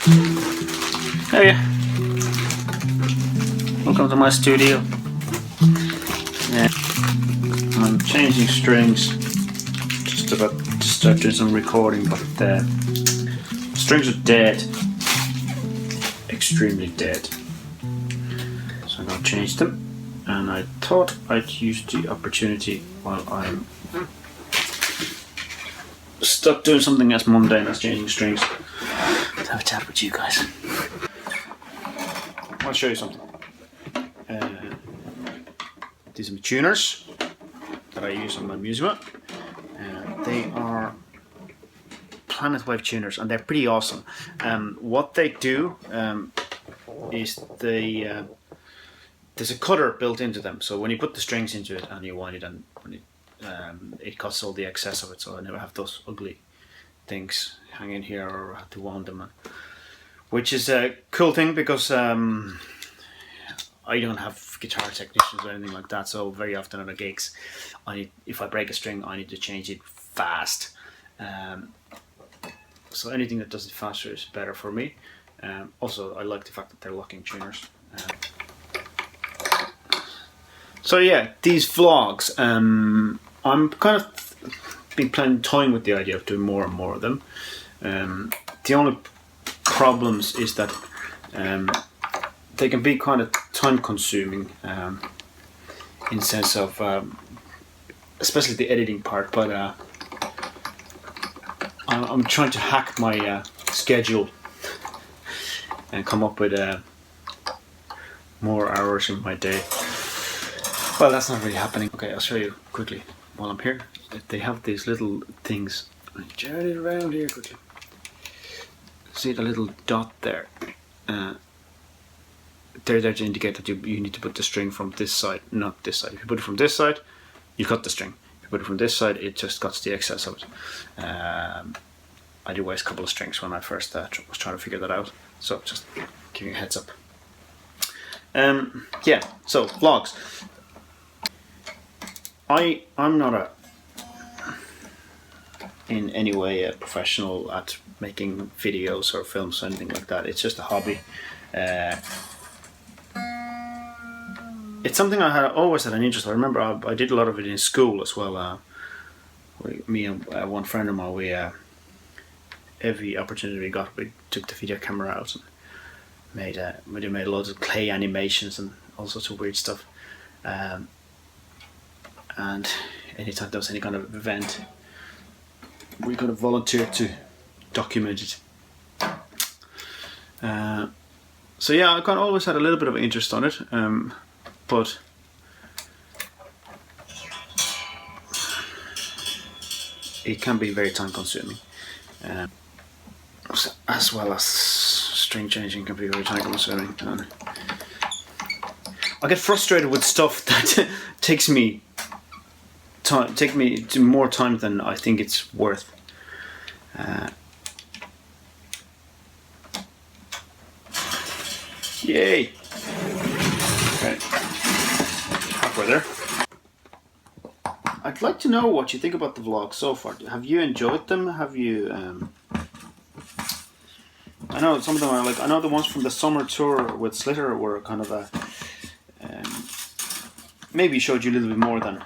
Oh yeah. Welcome to my studio. Yeah. I'm changing strings. Just about to start doing some recording, but strings are dead. Extremely dead. So I'm gonna change them. And I thought I'd use the opportunity while I'm stuck doing something as mundane as changing strings to have a chat with you guys. I'll show you something. These are my tuners that I use on my Musima. They are Planet Wave tuners and they're pretty awesome. What they do is there's a cutter built into them, so when you put the strings into it and you wind it, and it cuts all the excess of it, so I never have those ugly things hanging here or have to wind them, which is a cool thing because I don't have guitar technicians or anything like that, so very often at the gigs, if I break a string, I need to change it fast. So anything that does it faster is better for me. Also, I like the fact that they're locking tuners. So yeah, these vlogs, I'm kind of been toying with the idea of doing more and more of them. The only problems is that they can be kind of time consuming in the sense of especially the editing part, but I'm trying to hack my schedule and come up with more hours in my day. Well, that's not really happening. Okay, I'll show you quickly while I'm here. They have these little things. I'll turn it around here quickly. See the little dot there? They're there to indicate that you need to put the string from this side, not this side. If you put it from this side, you cut the string. If you put it from this side, it just cuts the excess of it. I did waste a couple of strings when I first was trying to figure that out. So just giving you a heads up. Yeah, so vlogs. I'm not in any way a professional at making videos or films or anything like that. It's just a hobby. It's something I always had an interest in. I remember I did a lot of it in school as well. Me and one friend of mine, we every opportunity we got, we took the video camera out and made loads of clay animations and all sorts of weird stuff. And anytime there was any kind of event, we kind of volunteered to document it. So yeah, I kind of always had a little bit of an interest on it, but it can be very time consuming, as well as string changing can be very time consuming. I get frustrated with stuff that takes me to more time than I think it's worth. Yay! Okay, halfway there. I'd like to know what you think about the vlogs so far. Have you enjoyed them? Have you? I know some of them are like. I know the ones from the summer tour with Slitter were kind of a. Maybe showed you a little bit more than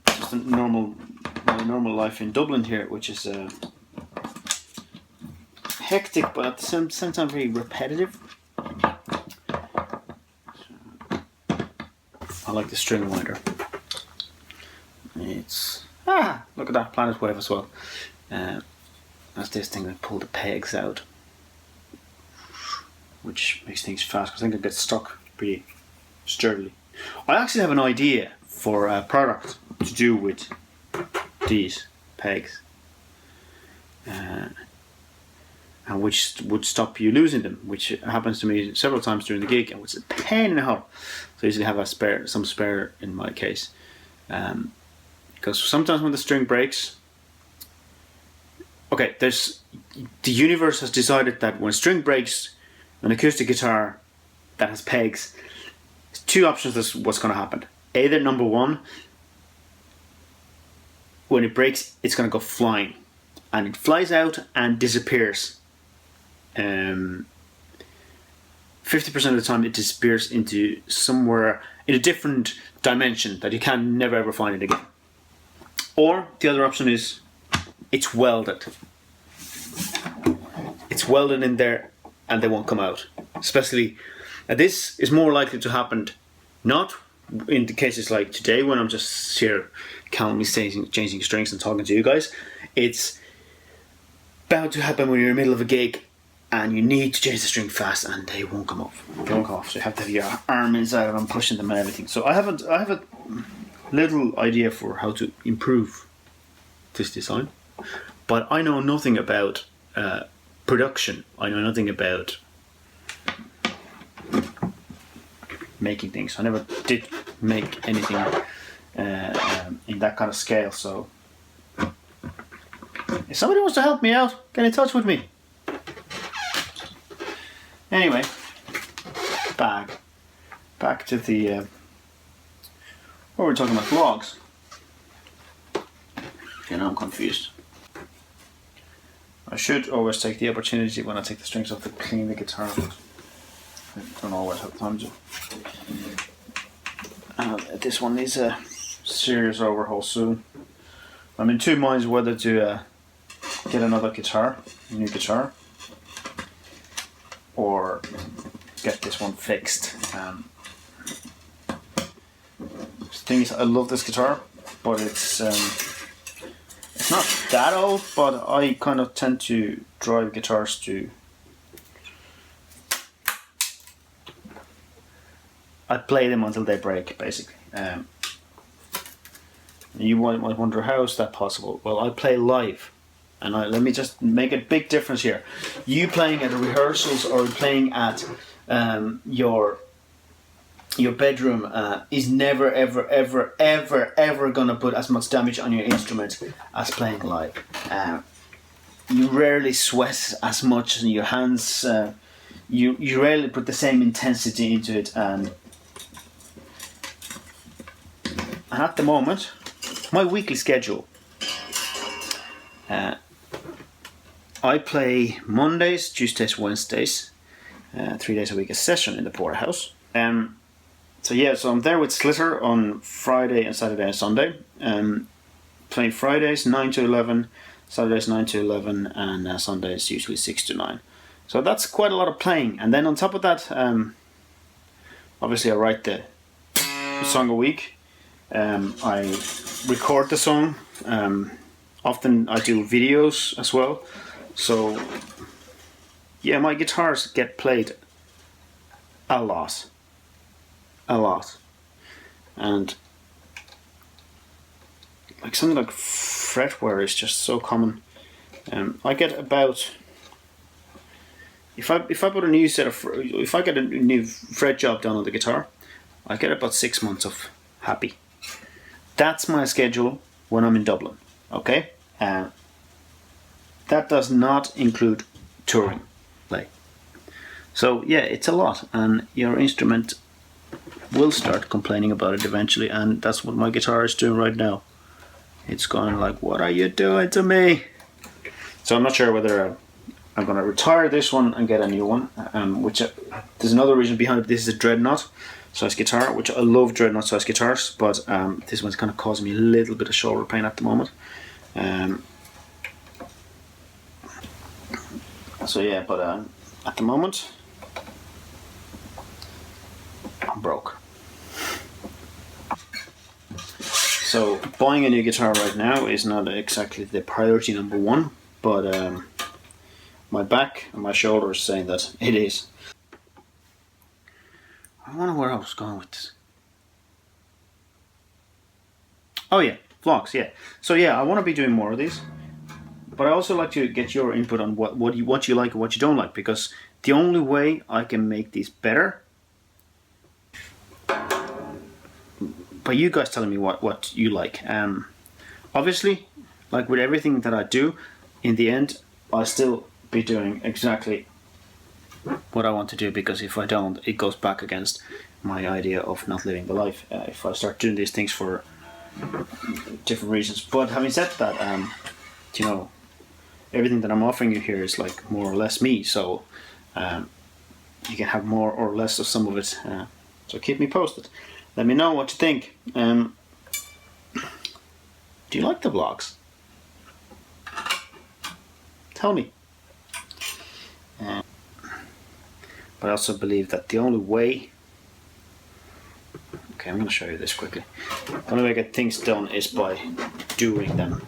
just a normal life in Dublin here, which is hectic, but at the same time very repetitive. I like the string winder. It's look at that Planet Wave as well. That's this thing that pull the pegs out, which makes things fast because I think it gets stuck pretty sturdily. I actually have an idea for a product to do with these pegs, and which would stop you losing them, which happens to me several times during the gig, and it's a pain in the hole. So I usually have some spare in my case, because sometimes when the string breaks, okay, the universe has decided that when a string breaks, an acoustic guitar that has pegs, two options is what's going to happen. Either number one, when it breaks, it's going to go flying, and it flies out and disappears 50% of the time it disappears into somewhere in a different dimension that you can never ever find it again. Or the other option is it's welded. It's welded in there and they won't come out. Especially, this is more likely to happen not in the cases like today when I'm just here calmly changing strings and talking to you guys. It's bound to happen when you're in the middle of a gig and you need to change the string fast and they won't come off. They won't come off. So you have to have your arm inside of them, pushing them and everything. So I have a little idea for how to improve this design, but I know nothing about production. I know nothing about making things. I never did make anything in that kind of scale. So if somebody wants to help me out, get in touch with me. Anyway, back to the what we're talking about, vlogs. Okay, now I'm confused. I should always take the opportunity when I take the strings off to clean the guitar, but I don't always have time to. This one needs a serious overhaul soon. I'm in two minds whether to get another guitar, a new guitar, or get this one fixed. The thing is, I love this guitar, but it's not that old, but I kind of tend to drive guitars to. I play them until they break, basically. You might wonder, how is that possible? Well, I play live, and let me just make a big difference here. You playing at the rehearsals or playing at your bedroom is never ever gonna put as much damage on your instrument as playing live. You rarely sweat as much in your hands. You rarely put the same intensity into it, and at the moment, my weekly schedule. I play Mondays, Tuesdays, Wednesdays, 3 days a week, a session in the porterhouse. So I'm there with Slitter on Friday and Saturday and Sunday. Playing Fridays 9 to 11, Saturdays 9 to 11, and Sundays usually 6 to 9. So that's quite a lot of playing. And then on top of that, obviously I write the song a week. I record the song. Often I do videos as well. So yeah, my guitars get played a lot. And like something like fretwear is just so common. I get about, if I put a new set of, if I get a new fret job done on the guitar, I get about 6 months of happy. That's my schedule when I'm in Dublin. Okay, that does not include touring play. So yeah, it's a lot, and your instrument will start complaining about it eventually, and that's what my guitar is doing right now. It's going like, what are you doing to me? So I'm not sure whether I'm going to retire this one and get a new one, which there's another reason behind it. This is a Dreadnought size guitar, which I love Dreadnought size guitars, but this one's kind of causing me a little bit of shoulder pain at the moment. So yeah, but at the moment I'm broke. So buying a new guitar right now is not exactly the priority number one, but my back and my shoulder is saying that it is. I wonder where I was going with this. Oh yeah, vlogs, yeah. So yeah, I want to be doing more of these, but I also like to get your input on what you like and what you don't like, because the only way I can make these better by you guys telling me what you like. Obviously, like with everything that I do, in the end, I'll still be doing exactly what I want to do, because if I don't, it goes back against my idea of not living the life. If I start doing these things for different reasons. But having said that, you know, everything that I'm offering you here is like more or less me, so you can have more or less of some of it. So keep me posted. Let me know what you think. Do you like the vlogs? Tell me. But I also believe that the only way... Okay, I'm going to show you this quickly. The only way I get things done is by doing them.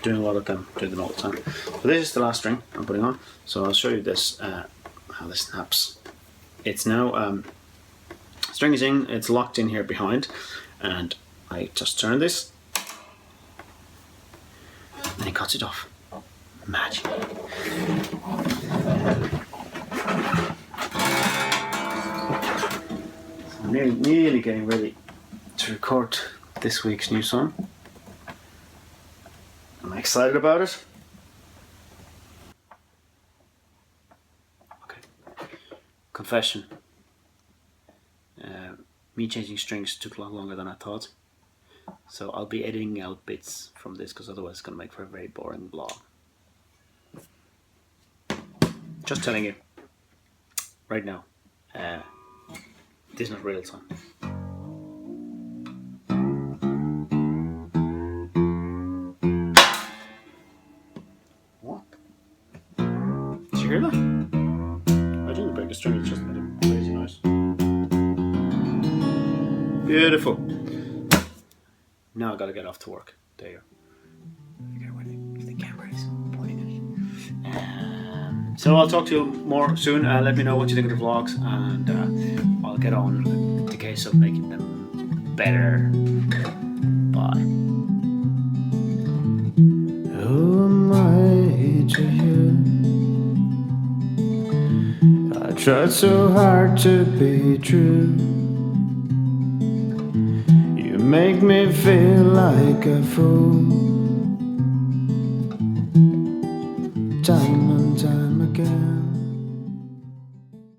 Doing a lot of them, doing them all the time. So this is the last string I'm putting on. So I'll show you this, how this snaps. It's now, string is in, it's locked in here behind. And I just turn this. And it cuts it off. Magic. I'm nearly getting ready to record this week's new song. I'm excited about it. Okay. Confession. Me changing strings took a lot longer than I thought. So I'll be editing out bits from this because otherwise it's going to make for a very boring vlog. Just telling you right now, this is not a real song. What? Did you hear that? I didn't break the string, it just made a crazy noise. Beautiful. Now I gotta get off to work. There you go. The camera is pointing at me. So I'll talk to you more soon. Let me know what you think of the vlogs, and I'll get on the case of making them better. Bye. Who am I to you? I tried so hard to be true. You make me feel like a fool, time and time again.